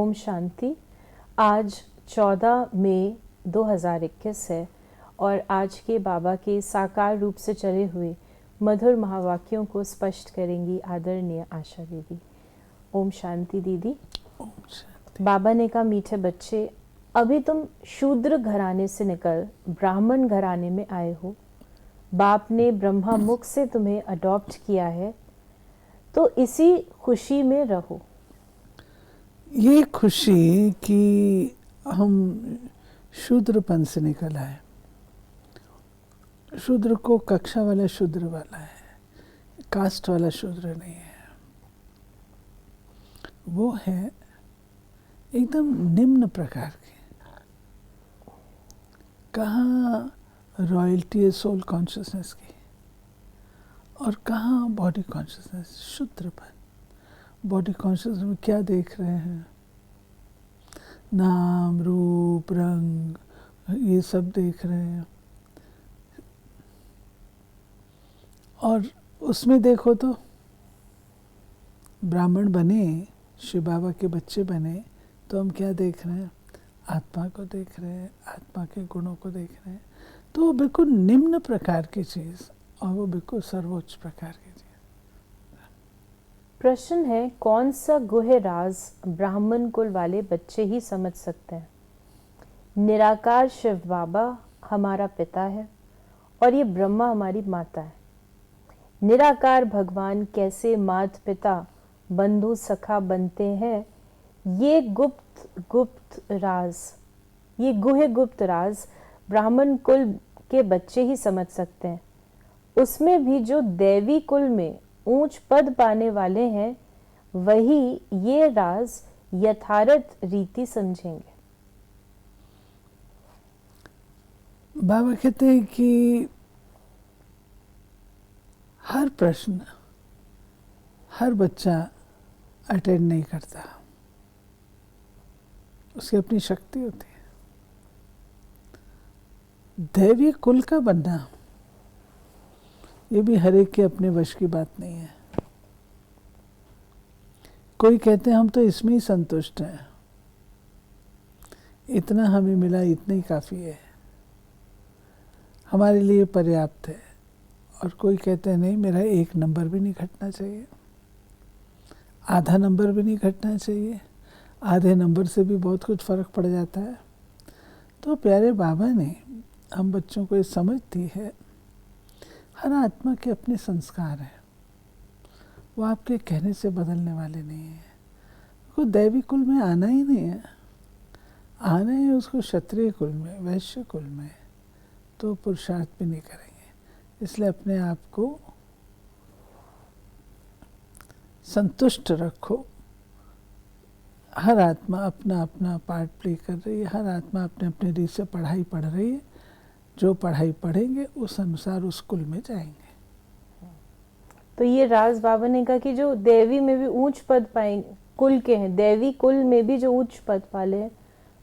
ओम शांति। आज 14 मई 2021 है और आज के बाबा के साकार रूप से चले हुए मधुर महावाक्यों को स्पष्ट करेंगी आदरणीय आशा दीदी। ओम शांति दीदी। ओम शांति। बाबा ने कहा, मीठे बच्चे, अभी तुम शूद्र घराने से निकल ब्राह्मण घराने में आए हो। बाप ने ब्रह्मा मुख से तुम्हें अडॉप्ट किया है, तो इसी खुशी में रहो। ये खुशी कि हम शूद्रपन से निकल आए। शूद्र को कक्षा वाला शूद्र वाला है, कास्ट वाला शूद्र नहीं है। वो है एकदम निम्न प्रकार के। कहाँ रॉयल्टी है सोल कॉन्शियसनेस की और कहाँ बॉडी कॉन्शियसनेस। शूद्रपन। बॉडी कॉन्शियसनेस में क्या देख रहे हैं? नाम, रूप, रंग, ये सब देख रहे हैं। और उसमें देखो तो ब्राह्मण बने, शिव बाबा के बच्चे बने, तो हम क्या देख रहे हैं? आत्मा को देख रहे हैं, आत्मा के गुणों को देख रहे हैं। तो वो बिल्कुल निम्न प्रकार की चीज़ और वो बिल्कुल सर्वोच्च प्रकार की चीज़। प्रश्न है, कौन सा गुह्य राज ब्राह्मण कुल वाले बच्चे ही समझ सकते हैं? निराकार शिव बाबा हमारा पिता है और ये ब्रह्मा हमारी माता है। निराकार भगवान कैसे माता पिता बंधु सखा बनते हैं, ये गुप्त राज, ये गुह्य गुप्त राज ब्राह्मण कुल के बच्चे ही समझ सकते हैं। उसमें भी जो दैवी कुल में ऊंच पद पाने वाले हैं, वही ये राज यथार्थ रीति समझेंगे। बाबा कहते हैं कि हर प्रश्न हर बच्चा अटेंड नहीं करता, उसकी अपनी शक्ति होती है। दैवी कुल का बनना ये भी हर एक के अपने वश की बात नहीं है। कोई कहते हैं हम तो इसमें ही संतुष्ट हैं, इतना हमें मिला, इतना ही काफ़ी है, हमारे लिए पर्याप्त है। और कोई कहते हैं नहीं, मेरा 1 नंबर भी नहीं घटना चाहिए, आधा नंबर भी नहीं घटना चाहिए, आधे नंबर से भी बहुत कुछ फ़र्क पड़ जाता है। तो प्यारे बाबा ने हम बच्चों को ये समझ दी है, हर आत्मा के अपने संस्कार हैं, वो आपके कहने से बदलने वाले नहीं हैं। उसको दैवी कुल में आना ही नहीं है, आना है उसको क्षत्रिय कुल में, वैश्य कुल में, तो पुरुषार्थ भी नहीं करेंगे। इसलिए अपने आप को संतुष्ट रखो। हर आत्मा अपना अपना पार्ट प्ले कर रही है, हर आत्मा अपने अपने रीत से पढ़ाई पढ़ रही है। जो पढ़ाई पढ़ेंगे उस अनुसार उस कुल में जाएंगे। तो ये राज बाबा ने कहा कि जो देवी में भी ऊंच पद पाएंगे, कुल के हैं, देवी कुल में भी जो उच्च पद पाले हैं,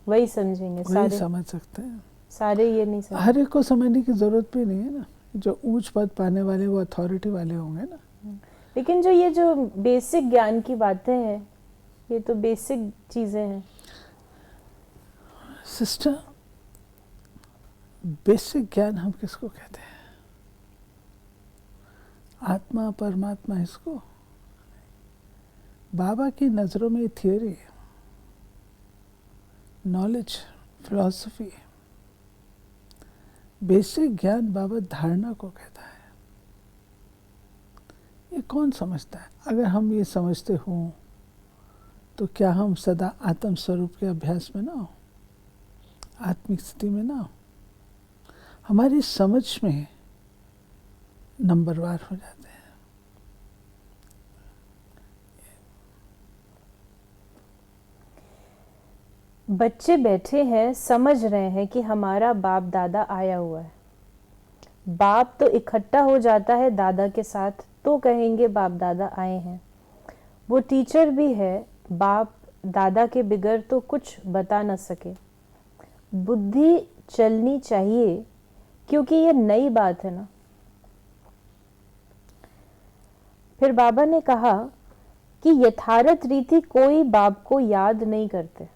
वही समझेंगे। वही सारे समझ सकते हैं, सारे ये नहीं समझ। हर एक को समझने की जरूरत भी नहीं है ना। जो ऊंच पद पाने वाले वो अथॉरिटी वाले होंगे ना। लेकिन जो ये जो बेसिक ज्ञान की बातें हैं, ये तो बेसिक चीजें हैं सिस्टर। बेसिक ज्ञान हम किसको कहते हैं? आत्मा परमात्मा, इसको बाबा की नज़रों में थियोरी है, नॉलेज, फिलॉसफी है। बेसिक ज्ञान बाबा धारणा को कहता है। ये कौन समझता है? अगर हम ये समझते हों तो क्या हम सदा आत्म स्वरूप के अभ्यास में ना हो, आत्मिक स्थिति में ना हो? हमारी समझ में नंबरवार हो जाते हैं। बच्चे बैठे हैं, समझ रहे हैं कि हमारा बाप दादा आया हुआ है। बाप तो इकट्ठा हो जाता है दादा के साथ, तो कहेंगे बाप दादा आए हैं। वो टीचर भी है, बाप दादा के बिगर तो कुछ बता न सके। बुद्धि चलनी चाहिए, क्योंकि ये नई बात है ना। फिर बाबा ने कहा कि यथार्थ रीति कोई बाप को याद नहीं करते,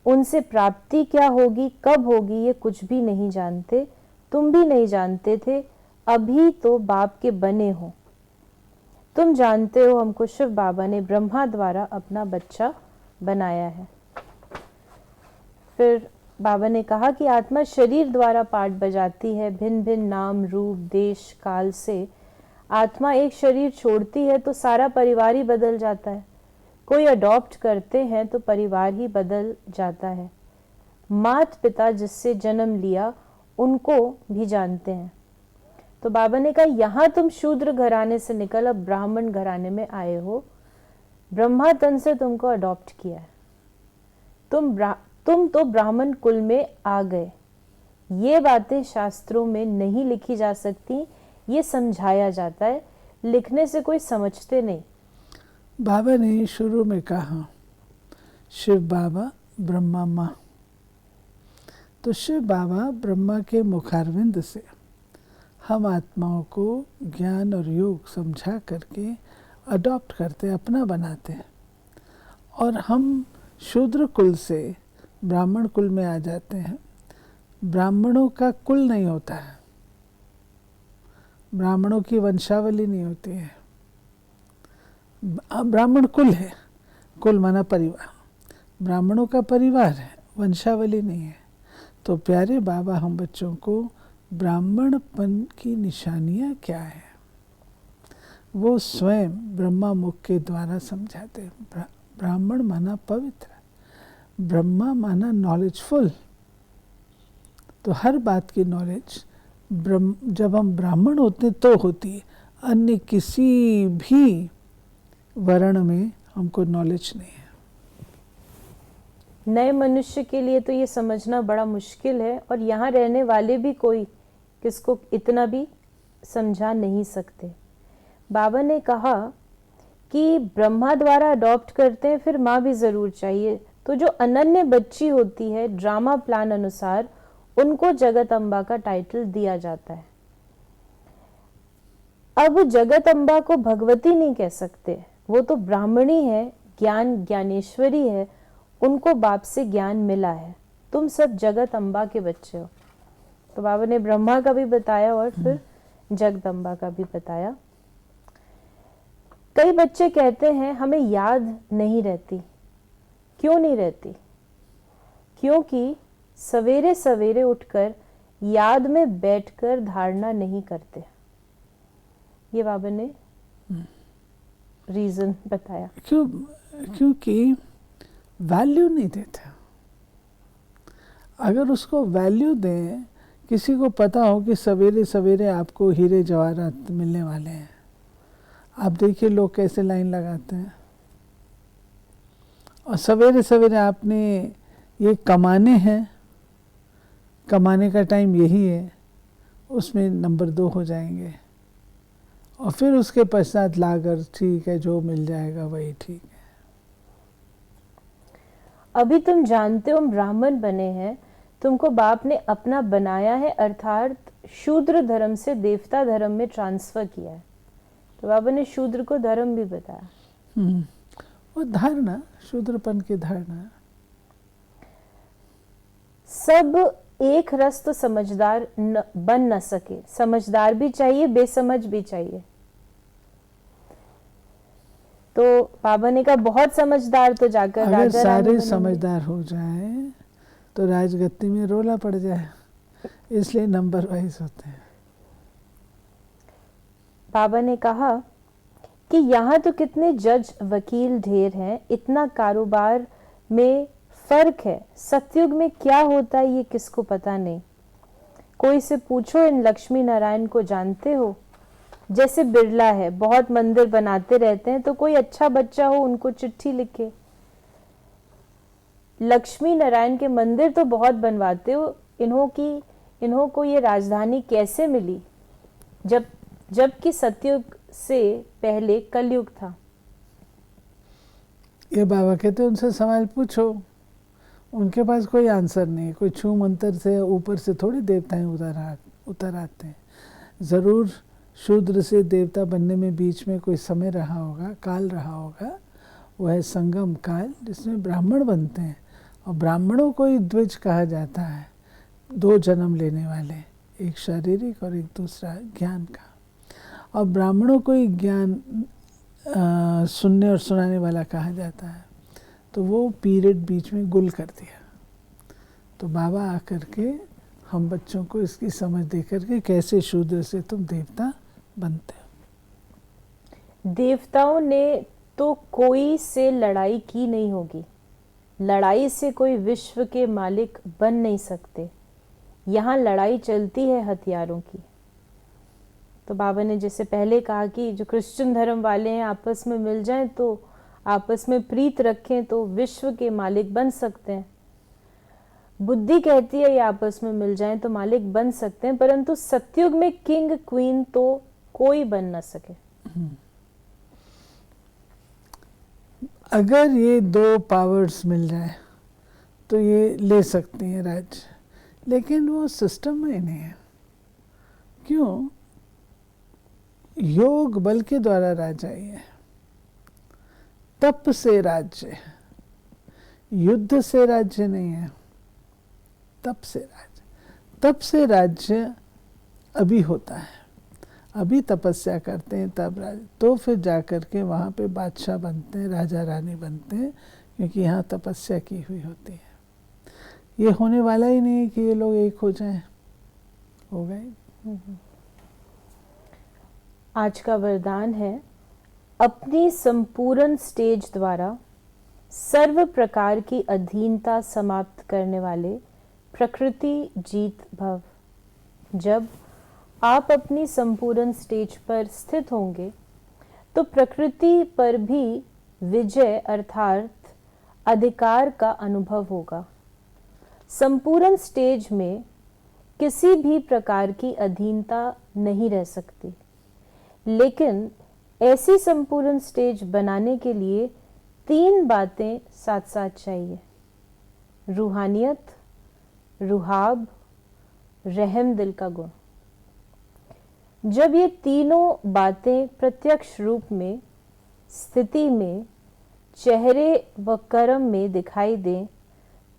उनसे प्राप्ति क्या होगी, कब होगी, ये कुछ भी नहीं जानते। तुम भी नहीं जानते थे, अभी तो बाप के बने हो। तुम जानते हो हमको शिव बाबा ने ब्रह्मा द्वारा अपना बच्चा बनाया है। फिर बाबा ने कहा कि आत्मा शरीर द्वारा पाठ बजाती है, भिन्न भिन्न नाम रूप देश काल से। आत्मा एक शरीर छोड़ती है तो सारा परिवार ही बदल जाता है। कोई अडॉप्ट करते हैं तो परिवार ही बदल जाता है। माता पिता जिससे जन्म लिया उनको भी जानते हैं। तो बाबा ने कहा यहाँ तुम शूद्र घराने से निकल अब ब्राह्मण घराने में आए हो। ब्रह्मा तन से तुमको अडॉप्ट किया है। तुम तो ब्राह्मण कुल में आ गए। ये बातें शास्त्रों में नहीं लिखी जा सकती, ये समझाया जाता है, लिखने से कोई समझते नहीं। बाबा ने शुरू में कहा शिव बाबा ब्रह्मा माँ, तो शिव बाबा ब्रह्मा के मुखारविंद से हम आत्माओं को ज्ञान और योग समझा करके अडॉप्ट करते, अपना बनाते हैं, और हम शूद्र कुल से ब्राह्मण कुल में आ जाते हैं। ब्राह्मणों का कुल नहीं होता है, ब्राह्मणों की वंशावली नहीं होती है। ब्राह्मण कुल है, कुल माना परिवार, ब्राह्मणों का परिवार है, वंशावली नहीं है। तो प्यारे बाबा हम बच्चों को ब्राह्मणपन की निशानियाँ क्या है वो स्वयं ब्रह्मा मुख के द्वारा समझाते हैं। ब्राह्मण माना पवित्र, ब्रह्मा माना नॉलेजफुल। तो हर बात की नॉलेज जब हम ब्राह्मण होते तो होती है, अन्य किसी भी वर्ण में हमको नॉलेज नहीं है। नए मनुष्य के लिए तो ये समझना बड़ा मुश्किल है, और यहाँ रहने वाले भी कोई किसको इतना भी समझा नहीं सकते। बाबा ने कहा कि ब्रह्मा द्वारा अडॉप्ट करते हैं, फिर माँ भी ज़रूर चाहिए। तो जो अनन्य बच्ची होती है, ड्रामा प्लान अनुसार उनको जगत अम्बा का टाइटल दिया जाता है। अब जगत अम्बा को भगवती नहीं कह सकते, वो तो ब्राह्मणी है, ज्ञानेश्वरी है, उनको बाप से ज्ञान मिला है। तुम सब जगत अम्बा के बच्चे हो। तो बाबा ने ब्रह्मा का भी बताया और फिर जगदम्बा का भी बताया। कई बच्चे कहते हैं हमें याद नहीं रहती। क्यों नहीं रहती? क्योंकि सवेरे सवेरे उठकर याद में बैठकर धारणा नहीं करते। ये बाबा ने रीजन बताया। क्योंकि वैल्यू नहीं देता। अगर उसको वैल्यू दें, किसी को पता हो कि सवेरे सवेरे आपको हीरे जवाहरात मिलने वाले हैं, आप देखिए लोग कैसे लाइन लगाते हैं। और सवेरे सवेरे आपने ये कमाने हैं, कमाने का टाइम यही है, उसमें नंबर 2 हो जाएंगे। और फिर उसके पश्चात लाकर ठीक है जो मिल जाएगा वही ठीक है। अभी तुम जानते हो ब्राह्मण बने हैं, तुमको बाप ने अपना बनाया है, अर्थात शूद्र धर्म से देवता धर्म में ट्रांसफर किया है। तो बाबा ने शूद्र को धर्म भी बताया। वो धारणा, शूद्रपन की धारणा। सब एक रस तो समझदार बन न सके, समझदार भी चाहिए, बेसमझ भी चाहिए। तो बाबा ने कहा बहुत समझदार तो जाकर अगर सारे समझदार हो जाएं तो राजगद्दी में रोला पड़ जाए, इसलिए नंबर वाइज होते हैं। बाबा ने कहा कि यहाँ तो कितने जज वकील ढेर हैं, इतना कारोबार में फर्क है। सतयुग में क्या होता है ये किसको पता नहीं। कोई से पूछो इन लक्ष्मी नारायण को जानते हो? जैसे बिरला है, बहुत मंदिर बनाते रहते हैं, तो कोई अच्छा बच्चा हो उनको चिट्ठी लिखे। लक्ष्मी नारायण के मंदिर तो बहुत बनवाते हो, इन्हों को ये राजधानी कैसे मिली? जबकि सतयुग से पहले कलयुग था। ये बाबा कहते उनसे सवाल पूछो, उनके पास कोई आंसर नहीं। कोई छू मंतर से ऊपर से थोड़ी देवताएं उतर आते हैं। ज़रूर शूद्र से देवता बनने में बीच में कोई समय रहा होगा, काल रहा होगा, वो है संगम काल, जिसमें ब्राह्मण बनते हैं। और ब्राह्मणों को ही द्विज कहा जाता है, 2 जन्म लेने वाले, एक शारीरिक और एक दूसरा ज्ञान का। और ब्राह्मणों को ही ज्ञान सुनने और सुनाने वाला कहा जाता है। तो वो पीरियड बीच में गुल कर दिया। तो बाबा आकर के हम बच्चों को इसकी समझ दे करके कैसे शूद्र से तुम देवता बनते हो। देवताओं ने तो कोई से लड़ाई की नहीं होगी, लड़ाई से कोई विश्व के मालिक बन नहीं सकते। यहाँ लड़ाई चलती है हथियारों की। तो बाबा ने जैसे पहले कहा कि जो क्रिश्चियन धर्म वाले हैं आपस में मिल जाएं तो आपस में प्रीत रखें तो विश्व के मालिक बन सकते हैं। बुद्धि कहती है ये आपस में मिल जाएं तो मालिक बन सकते हैं, परंतु सतयुग में किंग क्वीन तो कोई बन ना सके। अगर ये 2 पावर्स मिल जाए तो ये ले सकती हैं राज्य, लेकिन वो सिस्टम में नहीं है। क्यों? योग बल के द्वारा राज्य है, तप से राज्य है, युद्ध से राज्य नहीं है, तप से राज्य। तप से राज्य अभी होता है, अभी तपस्या करते हैं तब राज्य, तो फिर जाकर के वहाँ पे बादशाह बनते हैं, राजा रानी बनते हैं, क्योंकि यहाँ तपस्या की हुई होती है। ये होने वाला ही नहीं है कि ये लोग एक हो जाएं, हो गए। आज का वरदान है, अपनी संपूर्ण स्टेज द्वारा सर्व प्रकार की अधीनता समाप्त करने वाले प्रकृति जीत भव। जब आप अपनी संपूर्ण स्टेज पर स्थित होंगे तो प्रकृति पर भी विजय अर्थात अधिकार का अनुभव होगा। संपूर्ण स्टेज में किसी भी प्रकार की अधीनता नहीं रह सकती, लेकिन ऐसी संपूर्ण स्टेज बनाने के लिए 3 बातें साथ साथ चाहिए: रूहानियत, रुहाब, रहम दिल का गुण। जब ये तीनों बातें प्रत्यक्ष रूप में, स्थिति में, चेहरे व कर्म में दिखाई दें,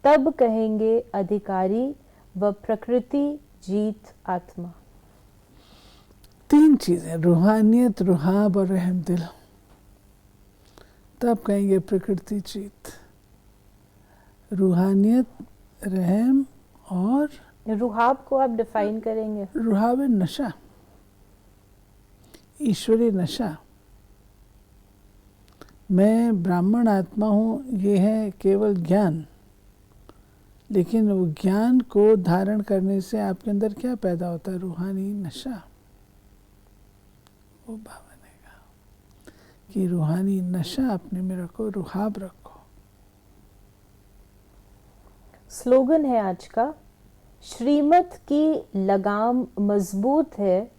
तब कहेंगे अधिकारी व प्रकृति जीत आत्मा। 3 चीजें, रूहानियत, रुहाब और रहम दिल, तब कहेंगे प्रकृति जीत। रूहानियत, रहम और रुहाब को आप डिफाइन करेंगे? रुहाब है नशा, ईश्वरीय नशा। मैं ब्राह्मण आत्मा हूँ, ये है केवल ज्ञान, लेकिन वो ज्ञान को धारण करने से आपके अंदर क्या पैदा होता है? रूहानी नशा। वो बाबा ने कहा कि रूहानी नशा अपने में रखो, रुहाब रखो। स्लोगन है आज का, श्रीमत की लगाम मजबूत है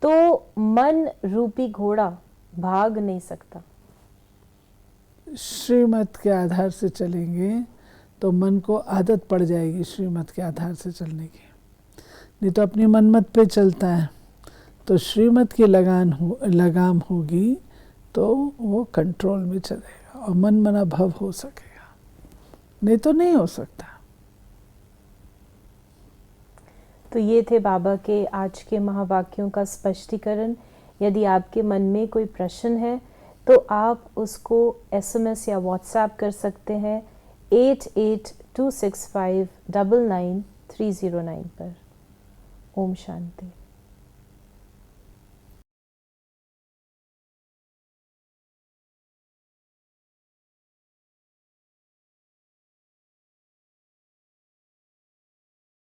तो मन रूपी घोड़ा भाग नहीं सकता। श्रीमत के आधार से चलेंगे तो मन को आदत पड़ जाएगी श्रीमत के आधार से चलने की। नहीं तो अपनी मनमत पे चलता है तो श्रीमत की लगाम होगी तो वो कंट्रोल में चलेगा और मन मना भव हो सकेगा, नहीं तो नहीं हो सकता। तो ये थे बाबा के आज के महावाक्यों का स्पष्टीकरण। यदि आपके मन में कोई प्रश्न है तो आप उसको SMS या WhatsApp कर सकते हैं 8826599309 पर। ओम शांति।